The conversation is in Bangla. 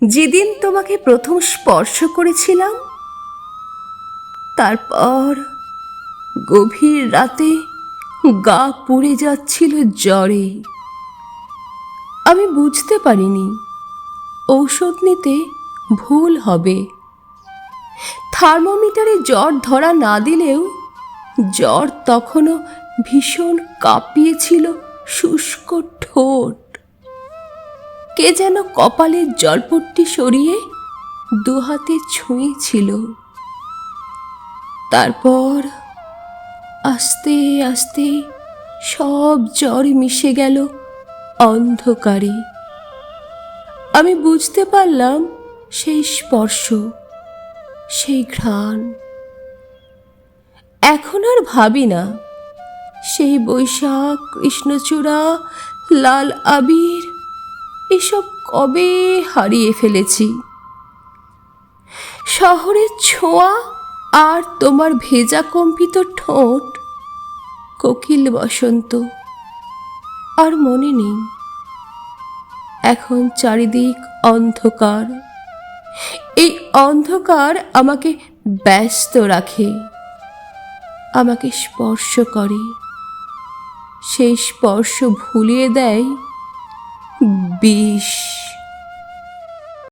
যেদিন তোমাকে প্রথম স্পর্শ করেছিলাম, তারপর গভীর রাতে গা পুড়ে যাচ্ছিল জ্বরে। আমি বুঝতে পারিনি ঔষধ নিতে ভুল হবে। থার্মোমিটারে জ্বর ধরা না দিলেও জ্বর তখনও ভীষণ কাঁপিয়েছিল শুষ্ক ঠোঁট। কে যেন কপালের জলপট্টি সরিয়ে দুহাতে ছুঁয়েছিল। তারপর আস্তে আস্তে সব জ্বর মিশে গেল অন্ধকারে। আমি বুঝতে পারলাম সেই স্পর্শ, সেই ঘ্রাণ। এখন আর ভাবি না সেই বৈশাখ, কৃষ্ণচূড়া, লাল আবির এসব কবে হারিয়ে ফেলেছি। শহরের ছোঁয়া আর তোমার ভেজা কম্পিত ঠোঁট, কোকিল বসন্ত আর মনে নেই। এখন চারিদিক অন্ধকার। এই অন্ধকার আমাকে ব্যস্ত রাখে, আমাকে স্পর্শ করে। সেই স্পর্শ ভুলিয়ে দেয় বিষ।